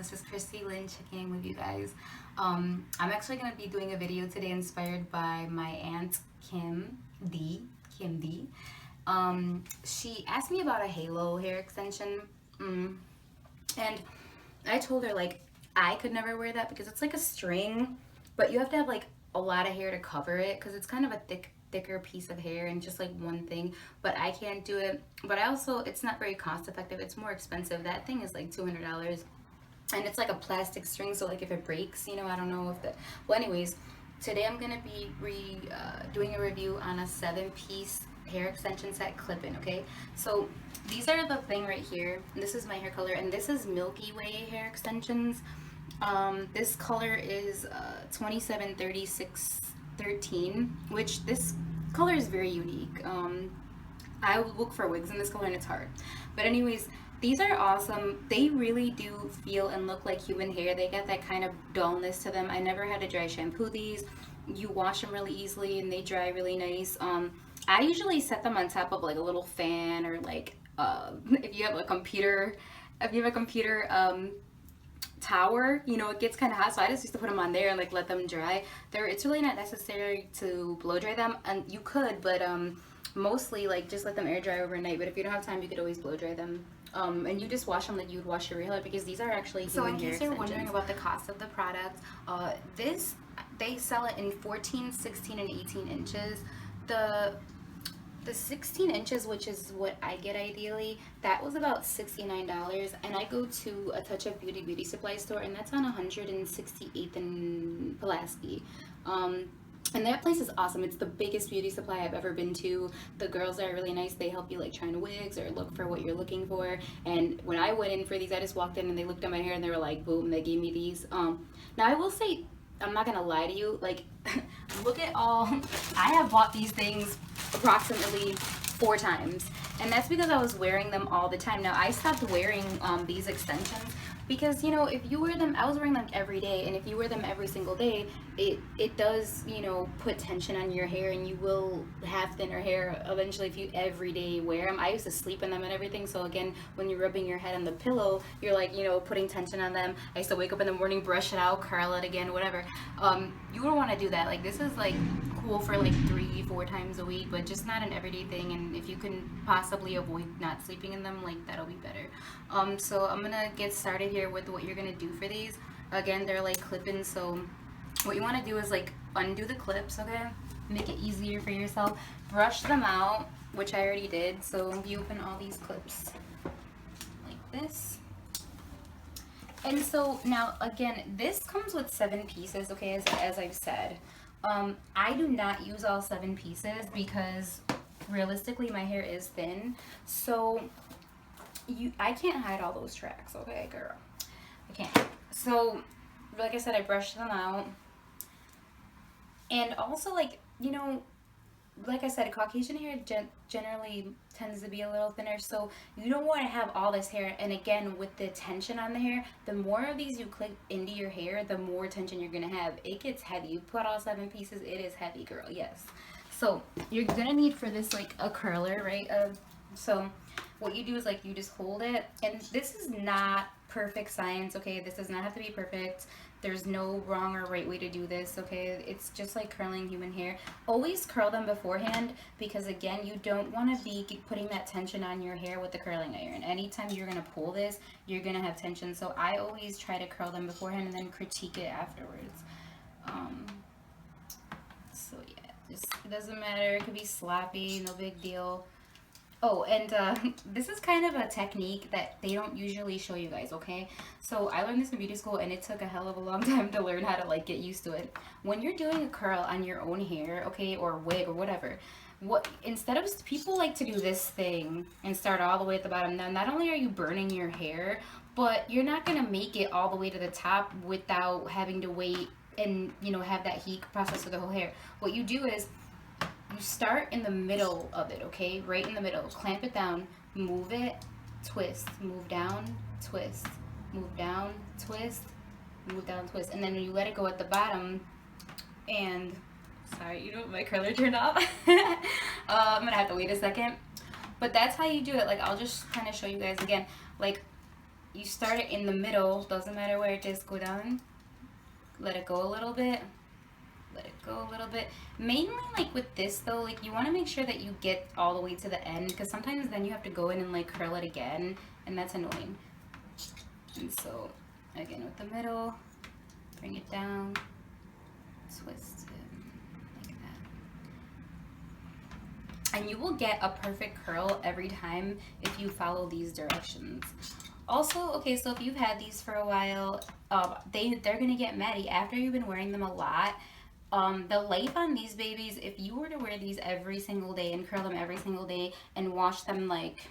This is Christy Lynn checking in with you guys. I'm actually going to be doing a video today inspired by my aunt Kim D. She asked me about a halo hair extension, and I told her like I could never wear that because it's like a string, but you have to have like a lot of hair to cover it because it's kind of a thicker piece of hair and just like one thing, but I can't do it. But I also, it's not very cost effective. It's more expensive. That thing is like $200, and it's like a plastic string, so like if it breaks, you know, I don't know if the, well, anyways, today I'm gonna be doing a review on a 7-piece hair extension set clip-in. Okay, so these are the thing right here. This is my hair color, and this is Milky Way hair extensions. This color is 273613, which this color is very unique. I would look for wigs in this color and it's hard. But anyways, these are awesome. They really do feel and look like human hair. They get that kind of dullness to them. I never had to dry shampoo these. You wash them really easily and they dry really nice. I usually set them on top of like a little fan, or like if you have a computer, tower, you know, it gets kind of hot, so I just used to put them on there and like let them dry. It's really not necessary to blow dry them, and you could, but mostly like just let them air dry overnight. But if you don't have time, you could always blow dry them. And you just wash them like you would wash your real hair, because these are actually human hair. So in case you're wondering about the cost of the product, they sell it in 14, 16, and 18 inches. The 16 inches, which is what I get ideally, that was about $69, and I go to a Touch of Beauty supply store, and that's on 168th and Pulaski. And that place is awesome. It's the biggest beauty supply I've ever been to. The girls are really nice. They help you like try on wigs or look for what you're looking for. And when I went in for these, I just walked in and they looked at my hair and they were like, boom, they gave me these. Now I will say, I'm not gonna lie to you, like look at all, I have bought these things approximately 4 times, and that's because I was wearing them all the time. Now I stopped wearing these extensions because, you know, if you wear them, I was wearing them every day, and if you wear them every single day, it does, you know, put tension on your hair, and you will have thinner hair eventually if you every day wear them. I used to sleep in them and everything, so again, when you're rubbing your head on the pillow, you're like, you know, putting tension on them. I used to wake up in the morning, brush it out, curl it again, whatever. You don't want to do that. Like, this is like cool for like 3-4 times a week, but just not an everyday thing. And if you can possibly avoid not sleeping in them, like, that'll be better. So I'm gonna get started here with what you're gonna do for these. Again, they're like clip-ins, so what you want to do is like undo the clips, okay? Make it easier for yourself. Brush them out, which I already did. So you open all these clips like this. And so now again, this comes with 7 pieces, okay, as I've said. I do not use all 7 pieces because realistically my hair is thin, so I can't hide all those tracks, okay, girl? I can't. So like I said, I brushed them out. And also, like, you know, like I said, Caucasian hair generally tends to be a little thinner, so you don't want to have all this hair. And again, with the tension on the hair, the more of these you clip into your hair, the more tension you're gonna have. It gets heavy. You put all 7 pieces, it is heavy, girl, yes. So you're gonna need for this like a curler, right? So what you do is like you just hold it, and this is not perfect science, okay? This does not have to be perfect. There's no wrong or right way to do this, okay? It's just like curling human hair. Always curl them beforehand, because again, you don't want to be putting that tension on your hair with the curling iron. Anytime you're going to pull this, you're going to have tension. So I always try to curl them beforehand and then critique it afterwards. So yeah, just, it doesn't matter. It could be sloppy, no big deal. Oh, and this is kind of a technique that they don't usually show you guys, okay? So I learned this in beauty school, and it took a hell of a long time to learn how to like get used to it. When you're doing a curl on your own hair, okay, or wig or whatever, instead of, people like to do this thing and start all the way at the bottom. Now, not only are you burning your hair, but you're not gonna make it all the way to the top without having to wait and, you know, have that heat process of the whole hair. What you do is you start in the middle of it, okay? Right in the middle. Clamp it down, move it, twist, move down, twist, move down, twist, move down, twist. And then when you let it go at the bottom, and sorry, you know, my curler turned off. I'm gonna have to wait a second. But that's how you do it. Like, I'll just kind of show you guys again. Like, you start it in the middle, doesn't matter where it is, go down, let it go a little bit, let it go a little bit. Mainly like with this though, like you want to make sure that you get all the way to the end, because sometimes then you have to go in and like curl it again, and that's annoying. And so again with the middle, bring it down, twist it like that, and you will get a perfect curl every time if you follow these directions. Also, okay, so if you've had these for a while, they're gonna get matty after you've been wearing them a lot. The life on these babies, if you were to wear these every single day and curl them every single day and wash them like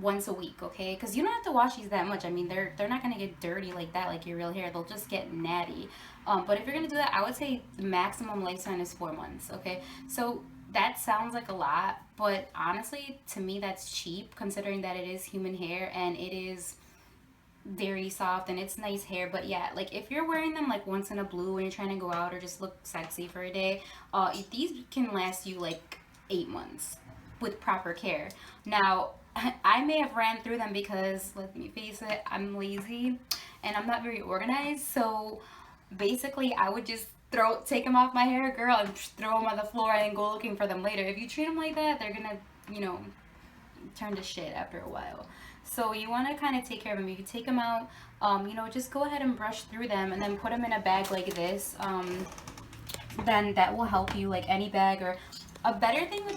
once a week, okay? Because you don't have to wash these that much. I mean, they're not gonna get dirty like that, like your real hair. They'll just get natty. But if you're gonna do that, I would say the maximum lifespan is 4 months, okay? So that sounds like a lot, but honestly, to me, that's cheap considering that it is human hair and it is very soft and it's nice hair. But yeah, like if you're wearing them like once in a blue when you're trying to go out or just look sexy for a day, these can last you like 8 months with proper care. Now I may have ran through them because, let me face it, I'm lazy and I'm not very organized. So basically I would just take them off my hair, girl, and throw them on the floor and go looking for them later. If you treat them like that, they're gonna, you know, turn to shit after a while. So you want to kind of take care of them. You can take them out, just go ahead and brush through them and then put them in a bag like this. Then that will help you, like any bag. Or a better thing would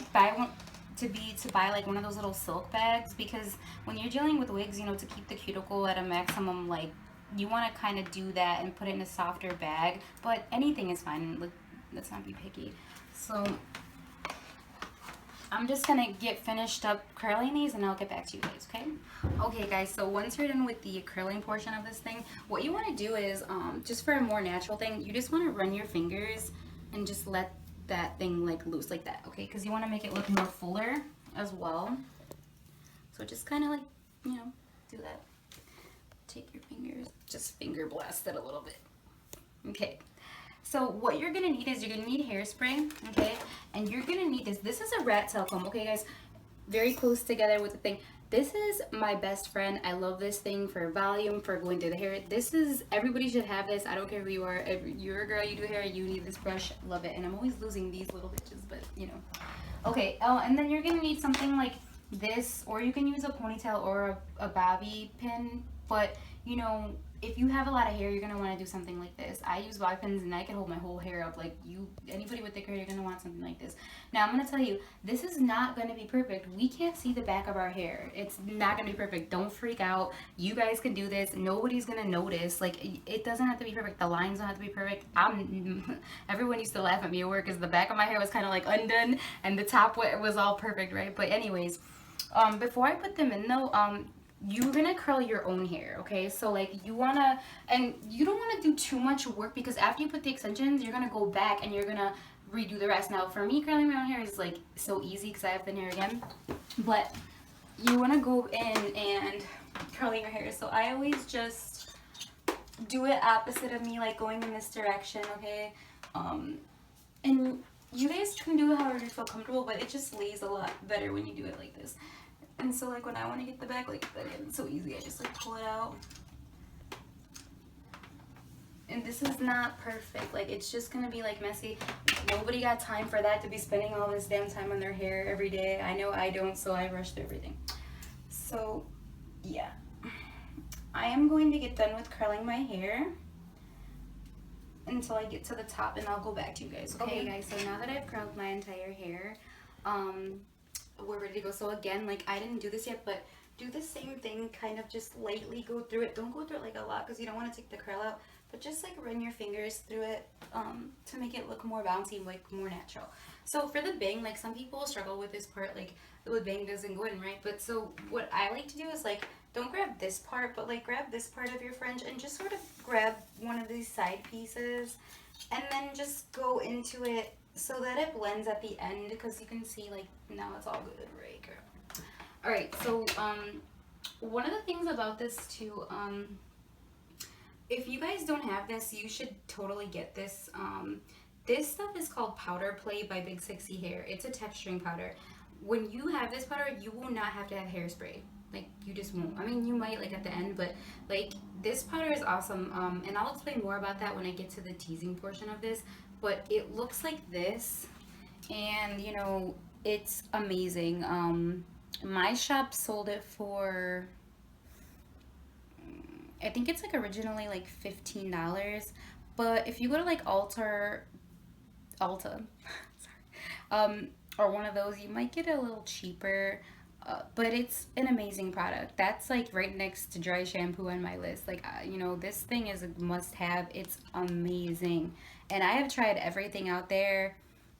to buy like one of those little silk bags, because when you're dealing with wigs, to keep the cuticle at a maximum, like you want to kind of do that and put it in a softer bag. But anything is fine. Let's not be picky. So I'm just gonna get finished up curling these and I'll get back to you guys, okay? Okay guys, so once you're done with the curling portion of this thing, what you wanna do is, just for a more natural thing, you just wanna run your fingers and just let that thing like loose like that, okay? Because you wanna make it look more fuller as well. So just kind of like, do that. Take your fingers, just finger blast it a little bit. Okay. So what you're gonna need is you're gonna need hairspray, okay? And you're gonna need this. This is a rat tail comb, okay guys? Very close together with the thing. This is my best friend. I love this thing for volume, for going through the hair. Everybody should have this. I don't care who you are. If you're a girl, you do hair, you need this brush. Love it. And I'm always losing these little bitches, but Okay, and then you're gonna need something like this, or you can use a ponytail or a bobby pin, but if you have a lot of hair, you're gonna want to do something like this. I use bobby pins and I can hold my whole hair up. Like anybody with thick hair, you're gonna want something like this. Now I'm gonna tell you, this is not gonna be perfect. We can't see the back of our hair. It's not gonna be perfect. Don't freak out. You guys can do this. Nobody's gonna notice. Like it doesn't have to be perfect. The lines don't have to be perfect. Everyone used to laugh at me at work because the back of my hair was kind of like undone and the top was all perfect, right? But anyways, before I put them in though, you're gonna curl your own hair, okay? So like you don't wanna do too much work, because after you put the extensions, you're gonna go back and you're gonna redo the rest. Now for me, curling my own hair is like so easy because I have thin hair again, but you wanna go in and curl your hair. So I always just do it opposite of me, like going in this direction, okay? And you guys can do it however you feel comfortable, but it just lays a lot better when you do it like this. And so like when I want to get the back, like again, it's so easy, I just like pull it out. And this is not perfect, like it's just gonna be like messy. Nobody got time for that, to be spending all this damn time on their hair every day. I know I don't, so I rush through everything. So yeah, I am going to get done with curling my hair until I get to the top, and I'll go back to you guys, okay guys? So now that I've curled my entire hair, we're ready to go. So again, like I didn't do this yet, but do the same thing, kind of just lightly go through it. Don't go through it like a lot because you don't want to take the curl out, but just like run your fingers through it to make it look more bouncy, like more natural. So for the bang, like some people struggle with this part, like the bang doesn't go in, right? But so what I like to do is like, don't grab this part, but like grab this part of your fringe and just sort of grab one of these side pieces and then just go into it so that it blends at the end, because you can see like now it's all good, right girl? All right, so one of the things about this too, if you guys don't have this, you should totally get this. This stuff is called Powder Play by Big Sexy Hair. It's a texturing powder. When you have this powder, you will not have to have hairspray. like you just won't. I mean, you might like at the end, but like this powder is awesome. And I'll explain more about that when I get to the teasing portion of this. But it looks like this, and you know, it's amazing. My shop sold it for, I think it's like originally like $15, but if you go to like Alta, or one of those, you might get it a little cheaper. But it's an amazing product. That's like right next to dry shampoo on my list. Like, you know, this thing is a must have. It's amazing. And I have tried everything out there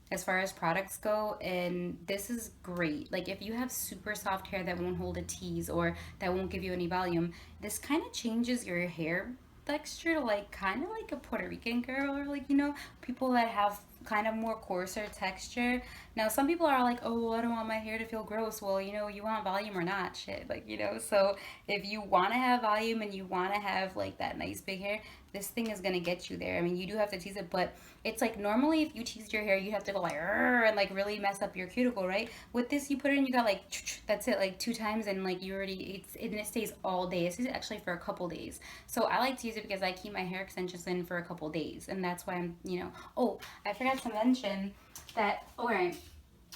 as far as products go, and this is great. Like, if you have super soft hair that won't hold a tease or that won't give you any volume, this kind of changes your hair texture to like kind of like a Puerto Rican girl, or like, you know, people that have kind of more coarser texture. Now, some people are like, oh, well, I don't want my hair to feel gross. Well, you know, you want volume or not, shit. Like, you know, so if you want to have volume and you want to have like that nice big hair, this thing is gonna get you there. I mean, you do have to tease it, but it's like normally if you teased your hair, you have to go like and like really mess up your cuticle, right? With this, you put it in, you got like that's it, like 2 times, and like you already and it stays all day. It stays actually for a couple days. So I like to use it because I keep my hair extensions in for a couple days, and that's why I'm, you know. Oh, I forgot to mention that. All right,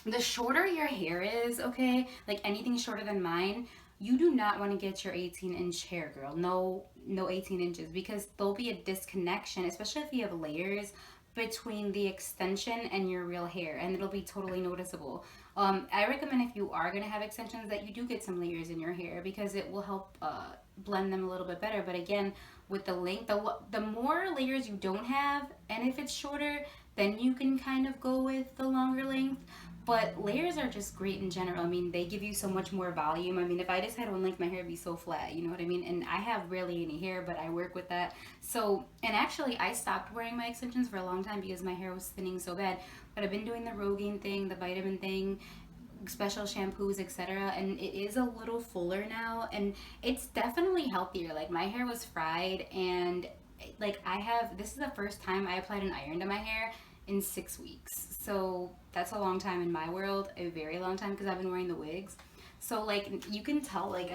the shorter your hair is, okay, like anything shorter than mine, you do not want to get your 18-inch hair, girl. No, no 18 inches, because there'll be a disconnection, especially if you have layers between the extension and your real hair, and it'll be totally noticeable. I recommend if you are going to have extensions that you do get some layers in your hair, because it will help blend them a little bit better. But again, with the length, the more layers you don't have, and if it's shorter, then you can kind of go with the longer length. But layers are just great in general. I mean, they give you so much more volume. I mean, if I just had one length, my hair would be so flat, you know what I mean? And I have barely any hair, but I work with that. So, and actually, I stopped wearing my extensions for a long time because my hair was thinning so bad. But I've been doing the Rogaine thing, the vitamin thing, special shampoos, etc., and it is a little fuller now, and it's definitely healthier. Like, my hair was fried, and like I have, this is the first time I applied an iron to my hair in 6 weeks. So that's a long time in my world, a very long time, because I've been wearing the wigs. So like you can tell, like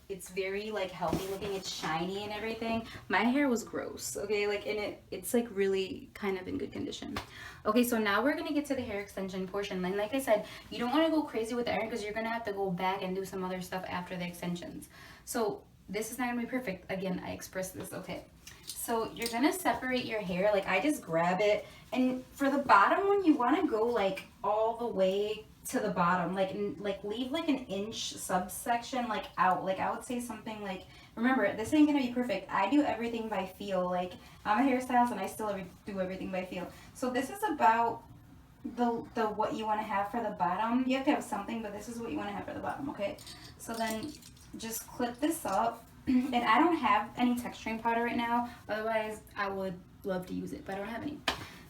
it's very like healthy looking, it's shiny and everything. My hair was gross, okay, like, and it's like really kind of in good condition. Okay, so now we're gonna get to the hair extension portion. And like I said, you don't want to go crazy with the iron because you're gonna have to go back and do some other stuff after the extensions. So this is not gonna be perfect. Again, I expressed this. Okay, so you're gonna separate your hair. Like, I just grab it, and for the bottom one, you want to go like all the way to the bottom, like leave like an inch subsection like out. Like, I would say something like, remember, this ain't gonna be perfect. I do everything by feel. Like, I'm a hairstylist and I still do everything by feel. So this is about the what you want to have for the bottom. You have to have something, but this is what you want to have for the bottom. Okay, so then just clip this up. And I don't have any texturing powder right now, otherwise I would love to use it, but I don't have any.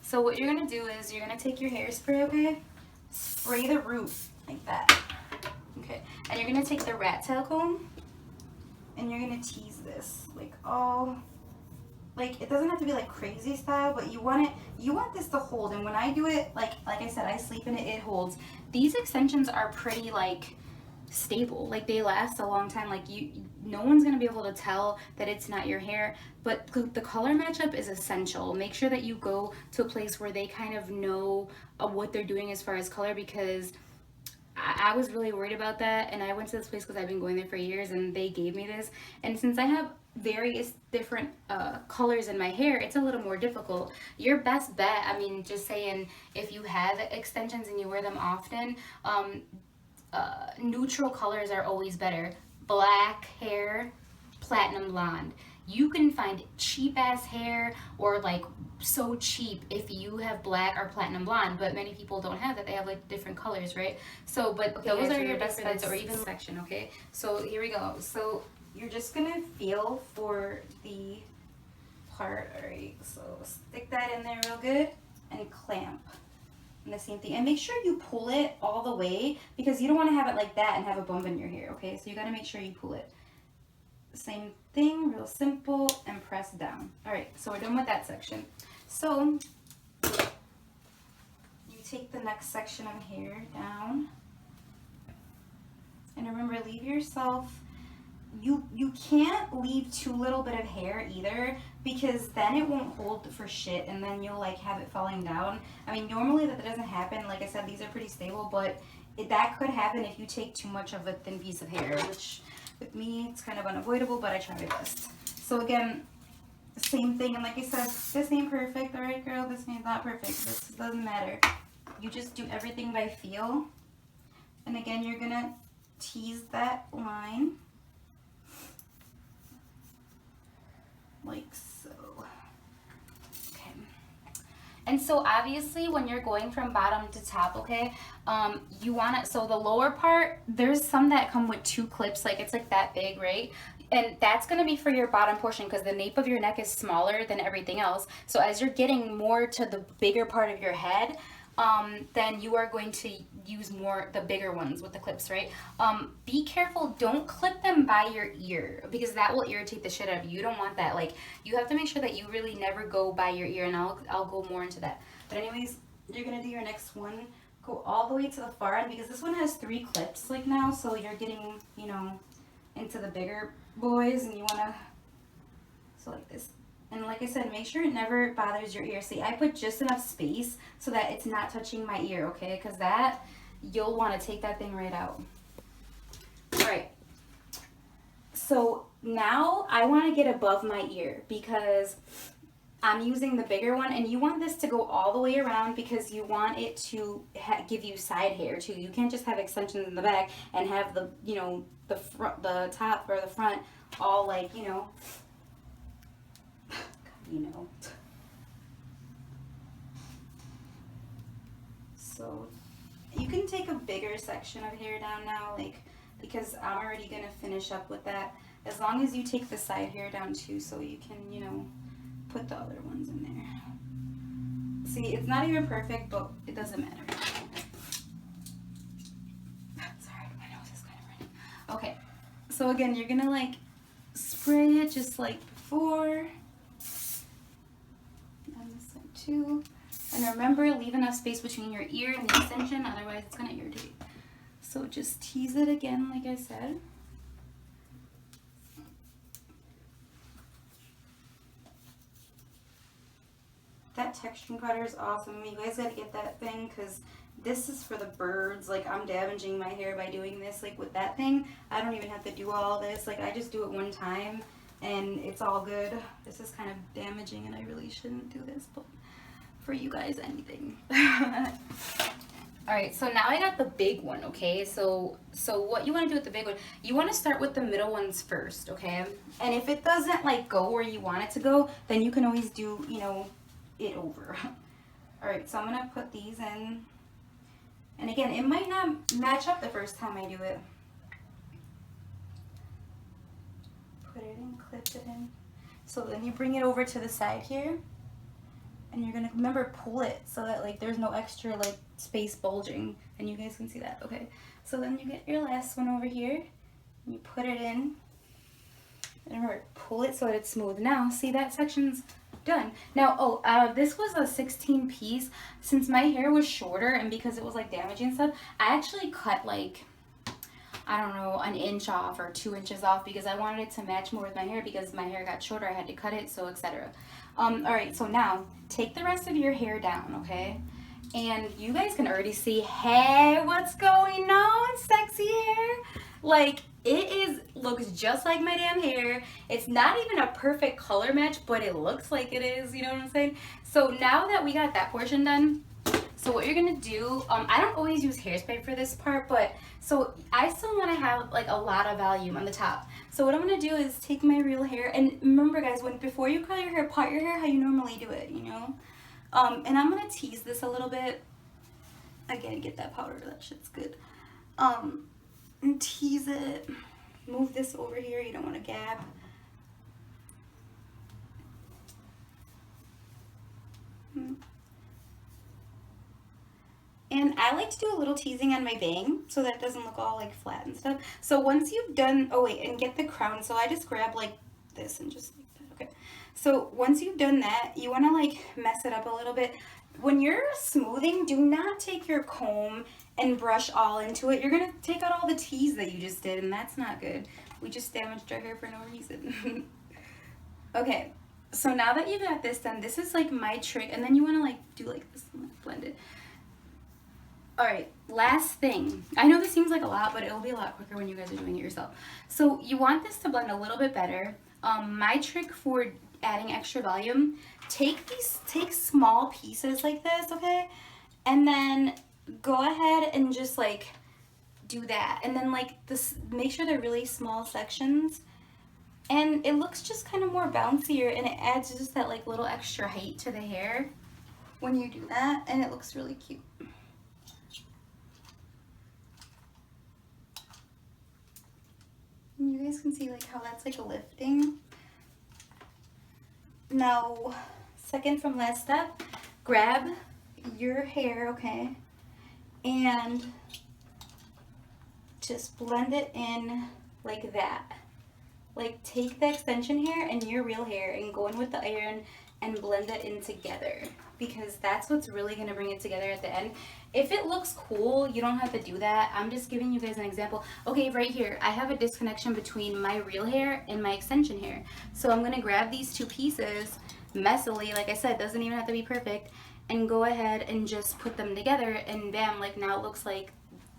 So what you're gonna do is you're gonna take your hairspray, okay, spray the root like that, okay, and you're gonna take the rat tail comb and you're gonna tease this like all, like, it doesn't have to be like crazy style, but you want this to hold. And when I do it, like I said, I sleep in it, it holds. These extensions are pretty like stable, like they last a long time. Like, no one's gonna be able to tell that it's not your hair. But the color matchup is essential. Make sure that you go to a place where they kind of know what they're doing as far as color, because I was really worried about that, and I went to this place because I've been going there for years, and they gave me this. And since I have various different colors in my hair, it's a little more difficult. Your best bet, I mean, just saying, if you have extensions and you wear them often, neutral colors are always better. Black hair, platinum blonde. You can find cheap ass hair, or like so cheap, if you have black or platinum blonde, but many people don't have that. They have like different colors, right? So, but okay, those are your best bets, or even section, okay? So here we go. So you're just gonna feel for the part. All right, so stick that in there real good and clamp. And the same thing, and make sure you pull it all the way, because you don't want to have it like that and have a bump in your hair, okay? So you got to make sure you pull it. Same thing, real simple, and press down. All right, so we're done with that section. So you take the next section of hair down, And remember, leave yourself, you can't leave too little bit of hair either, because then it won't hold for shit and then you'll like have it falling down. I mean, normally that doesn't happen. Like I said, these are pretty stable, but that could happen if you take too much of a thin piece of hair, which with me it's kind of unavoidable, but I try my best. So again, same thing, and like I said, this ain't perfect, all right, girl? This ain't not perfect. This doesn't matter. You just do everything by feel. And again, you're gonna tease that line like so. Okay. And so obviously when you're going from bottom to top, okay, you want it, so the lower part, there's some that come with 2 clips, like it's like that big, right? And that's going to be for your bottom portion because the nape of your neck is smaller than everything else. So as you're getting more to the bigger part of your head, then you are going to use more the bigger ones with the clips, right? Be careful, don't clip them by your ear because that will irritate the shit out of you. You don't want that. Like, you have to make sure that you really never go by your ear, and I'll go more into that. But anyways, you're gonna do your next one. Go all the way to the far end because this one has 3 clips like now, so you're getting, you know, into the bigger boys, and you wanna, so like this. And like I said, make sure it never bothers your ear. See, I put just enough space so that it's not touching my ear, okay? Because that, you'll want to take that thing right out. All right. So now I want to get above my ear because I'm using the bigger one, and you want this to go all the way around because you want it to give you side hair too. You can't just have extensions in the back and have the, you know, the front, the top or the front all like, you know. So you can take a bigger section of hair down now, like, because I'm already gonna finish up with that, as long as you take the side hair down too, so you can, you know, put the other ones in there. See, it's not even perfect, but it doesn't matter. Sorry, my nose is kind of running. Okay, so again, you're gonna like spray it just like before. Too. And remember, leave enough space between your ear and the extension, otherwise it's gonna irritate. So just tease it again, like I said. That texturing powder is awesome. You guys gotta get that thing because this is for the birds. Like, I'm damaging my hair by doing this. Like with that thing, I don't even have to do all this. Like, I just do it one time and it's all good. This is kind of damaging and I really shouldn't do this, but for you guys, anything. All right, so now I got the big one, okay? So what you want to do with the big one, you want to start with the middle ones first, okay? And if it doesn't like go where you want it to go, then you can always do, you know, it over. All right, so I'm gonna put these in, and again, it might not match up the first time I do it. Put it in, clip it in. So then you bring it over to the side here. And you're gonna, remember, pull it so that like there's no extra like space bulging, and you guys can see that. Okay, so then you get your last one over here and you put it in, and remember, pull it so that it's smooth. Now see, that section's done. Now this was a 16 piece. Since my hair was shorter and because it was like damaging and stuff, I actually cut like, I don't know, an inch off or 2 inches off because I wanted it to match more with my hair. Because my hair got shorter, I had to cut it, so etc. All right, so now take the rest of your hair down, okay? And you guys can already see, hey, what's going on, sexy hair? Like, looks just like my damn hair. It's not even a perfect color match, but it looks like it is, you know what I'm saying? So now that we got that portion done, so what you're gonna do, I don't always use hairspray for this part, but so I still want to have like a lot of volume on the top. So what I'm gonna do is take my real hair, and remember guys, before you curl your hair, part your hair how you normally do it, you know. And I'm gonna tease this a little bit. Again, get that powder, that shit's good. And tease it. Move this over here, you don't want a gap. And I like to do a little teasing on my bang so that it doesn't look all like flat and stuff. So once you've done, oh wait, and get the crown. So I just grab like this and just like that. Okay. So once you've done that, you want to like mess it up a little bit. When you're smoothing, do not take your comb and brush all into it. You're going to take out all the tease that you just did, and that's not good. We just damaged our hair for no reason. Okay, so now that you got this done, this is like my trick, and then you want to like do like this and like blend it. All right, last thing. I know this seems like a lot, but it'll be a lot quicker when you guys are doing it yourself. So you want this to blend a little bit better. My trick for adding extra volume, take small pieces like this, okay? And then go ahead and just like do that. And then like this, make sure they're really small sections. And it looks just kind of more bouncier, and it adds just that like little extra height to the hair when you do that, and it looks really cute. And you guys can see like how that's like lifting. Now, second from last step, grab your hair, okay, and just blend it in like that. Like take the extension hair and your real hair and go in with the iron and blend it in together, because that's what's really going to bring it together at the end. If it looks cool, you don't have to do that. I'm just giving you guys an example. Okay, right here, I have a disconnection between my real hair and my extension hair. So I'm going to grab these two pieces messily, like I said, doesn't even have to be perfect, and go ahead and just put them together, and bam, like now it looks like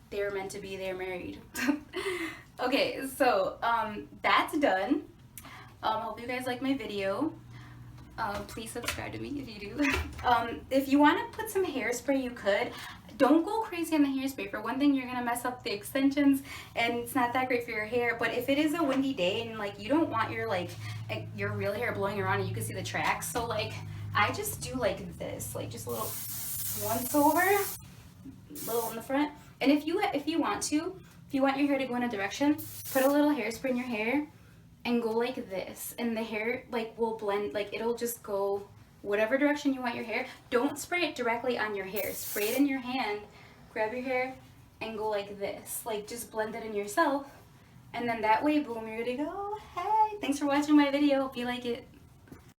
they're meant to be, they're married. Okay, so that's done. Hope you guys like my video. Please subscribe to me if you do. If you want to put some hairspray, you could. Don't go crazy on the hairspray. For one thing, you're gonna mess up the extensions, and it's not that great for your hair. But if it is a windy day and like you don't want your your real hair blowing around and you can see the tracks, so like I just do like this, like just a little once over, little in the front. And if you want your hair to go in a direction, put a little hairspray in your hair and go like this, and the hair like will blend, like it'll just go whatever direction you want your hair. Don't spray it directly on your hair. Spray it in your hand, grab your hair and go like this. Like just blend it in yourself, and then that way, boom, you're good to go. Hey, thanks for watching my video. Hope you like it.